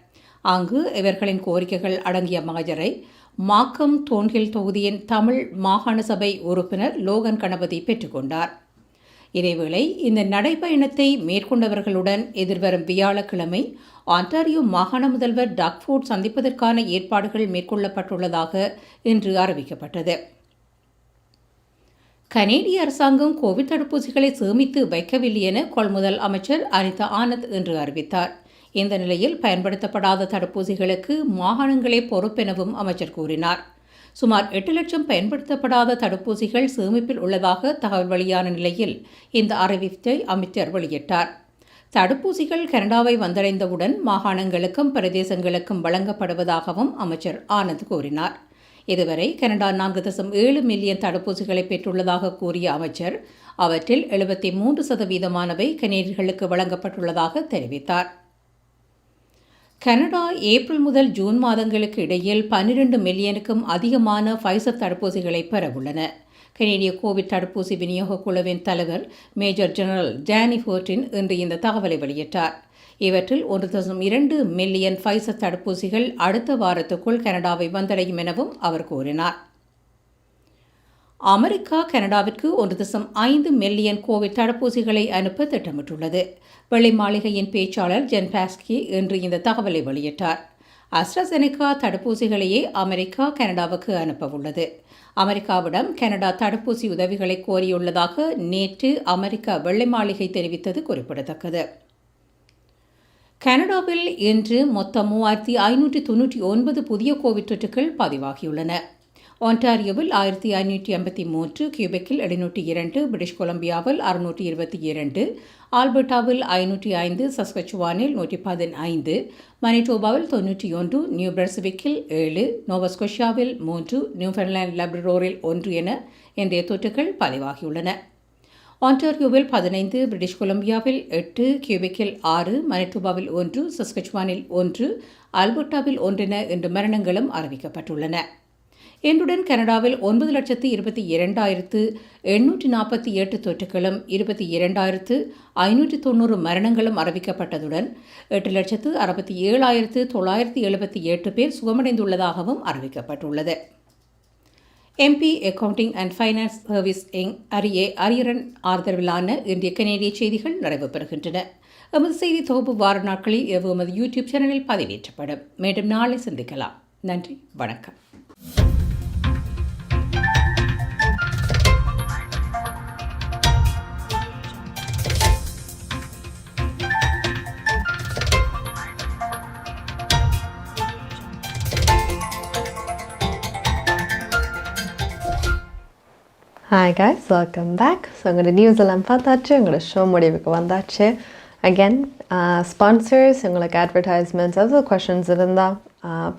அங்கு இவர்களின் கோரிக்கைகள் அடங்கிய மகஜரை மாக்கம் தோன்ஹில் தொகுதியின் தமிழ் மாகாண சபை உறுப்பினர் லோகன் கணபதி பெற்றுக்கொண்டார். இதேவேளை இந்த நடைபயணத்தை மேற்கொண்டவர்களுடன் எதிர்வரும் வியாழக்கிழமை ஆன்டாரியோ மாகாண முதல்வர் டக்ஃபோர்ட் சந்திப்பதற்கான ஏற்பாடுகள் மேற்கொள்ளப்பட்டுள்ளதாக இன்று அறிவிக்கப்பட்டது. கனேடிய அரசாங்கம் கோவிட் தடுப்பூசிகளை சேமித்து வைக்கவில்லை என கொள்முதல் அமைச்சர் அனிதா ஆனந்த் இன்று அறிவித்தார். இந்த நிலையில் பயன்படுத்தப்படாத தடுப்பூசிகளுக்கு மாகாணங்களே பொறுப்பெனவும் அமைச்சர் கூறினார். சுமார் 8 லட்சம் பயன்படுத்தப்படாத தடுப்பூசிகள் சேமிப்பில் உள்ளதாக தகவல் வெளியான நிலையில் இந்த அறிவிப்பை அமைச்சர் வெளியிட்டார். தடுப்பூசிகள் கனடாவை வந்தடைந்தவுடன் மாகாணங்களுக்கும் பிரதேசங்களுக்கும் வழங்கப்படுவதாகவும் அமைச்சர் ஆனந்த் கூறினார். இதுவரை கனடா 4.7 மில்லியன் தடுப்பூசிகளை பெற்றுள்ளதாக கூறிய அமைச்சர் அவற்றில் 73% கனேடியர்களுக்கு வழங்கப்பட்டுள்ளதாக தெரிவித்தார். கனடா ஏப்ரல் முதல் ஜூன் மாதங்களுக்கு இடையில் 12 மில்லியனுக்கும் அதிகமான ஃபைசர் தடுப்பூசிகளை பெறவுள்ளன. கனேடிய கோவிட் தடுப்பூசி விநியோக குழுவின் தலைவர் மேஜர் ஜெனரல் டேனி ஃபோர்டின் இன்று இந்த தகவலை வெளியிட்டார். இவற்றில் 1.2 மில்லியன் ஃபைசர் தடுப்பூசிகள் அடுத்த வாரத்துக்குள் கனடாவை வந்தடையும் எனவும் அவர் கூறினார். அமெரிக்கா கனடாவிற்கு 1.5 மில்லியன் கோவிட் தடுப்பூசிகளை அனுப்ப திட்டமிட்டுள்ளது. வெள்ளை மாளிகையின் பேச்சாளர் ஜென் பாஸ்கி இன்று இந்த தகவலை வெளியிட்டார். அஸ்ட்ராசெனிகா தடுப்பூசிகளையே அமெரிக்கா கனடாவுக்கு அனுப்பவுள்ளது. அமெரிக்காவிடம் கனடா தடுப்பூசி உதவிகளை கோரியுள்ளதாக நேற்று அமெரிக்க வெள்ளை மாளிகை தெரிவித்தது குறிப்பிடத்தக்கது. கனடாவில் இன்று மொத்தம் 3599 புதிய கோவிட் தொற்றுகள் பதிவாகியுள்ளன. ஒன்டாரியோவில் 1583, கியூபெக்கில் 702, பிரிட்டிஷ் கொலம்பியாவில் 622, ஆல்பர்டாவில் 505, சஸ்கச்சுவானில் 115, மனிடோபாவில் 91, நியூ பிரன்சுவிக்கில் 7, நோவஸ்கோஷியாவில் 3, நியூஃபவுண்ட்லாந்து லாப்ரடோரில் 1 என இன்றைய தொற்றுகள் பதிவாகியுள்ளன. ஒன்டாரியோவில் 15, பிரிட்டிஷ் கொலம்பியாவில் 8, கியூபெக்கில் 6, மனிடோபாவில் 1, சஸ்கச்சுவானில் 1, ஆல்பர்டாவில் 1 என இன்று மரணங்களும் அறிவிக்கப்பட்டுள்ளன. இன்றுடன் கனடாவில் 9,22,848 தொற்றுகளும் 22,590 மரணங்களும் அறிவிக்கப்பட்டதுடன் 8,67,978 பேர் சுகமடைந்துள்ளதாகவும் அறிவிக்கப்பட்டுள்ளது. MP accounting and finance service இங் அரியரன் ஆதரவிலான இந்திய கனேடிய செய்திகள் நிறைவு பெறுகின்றன. எமது செய்தி தொகுப்பு வார நாட்களில் எமது யூடியூப் சேனலில் பதிவேற்றப்படும். மீண்டும் நாளை சந்திக்கலாம். நன்றி, வணக்கம். Hi guys, welcome back. So I'm going to news எல்லாம் பார்த்தாச்சு, உங்களோட ஷோ முடிவுக்கு வந்தாச்சு. Again, sponsors, உங்களுக்கு advertisements, other questions இருந்தால்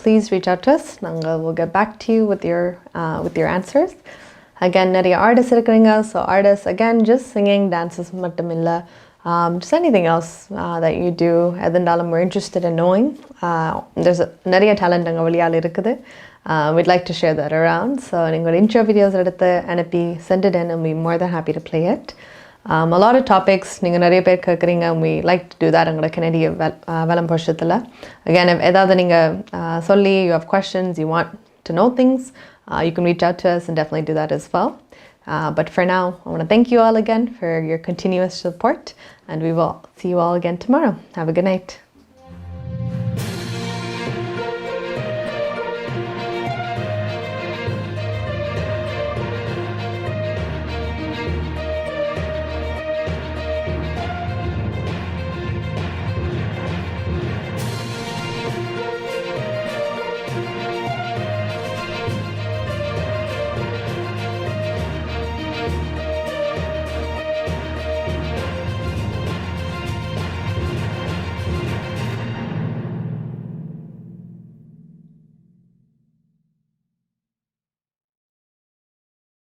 please reach out to us. நாங்கள் will get back to you with your answers. Again, நிறைய artists இருக்கிறீங்க. So artists, again, just singing, dances மட்டும் இல்லை. Just anything else that you do. எதுனாலும் we're interested in knowing. There's நிறைய talent அங்கே வெளியால் இருக்குது. We'd like to share that around. So நீங்கள் intro videos எடுத்து அனுப்பி send it in and we're more than happy to play it. A lot of topics நீங்கள் நிறைய பேர் கேட்குறீங்க. We like to do that எங்களோட கனடிய வலம் போஷத்தில். Again, if ஏதாவது நீங்கள் சொல்லி you have questions, you want to know things, you can reach out to us and definitely do that as well. But for now, I want to thank you all again for your continuous support and we will see you all again tomorrow. Have a good night.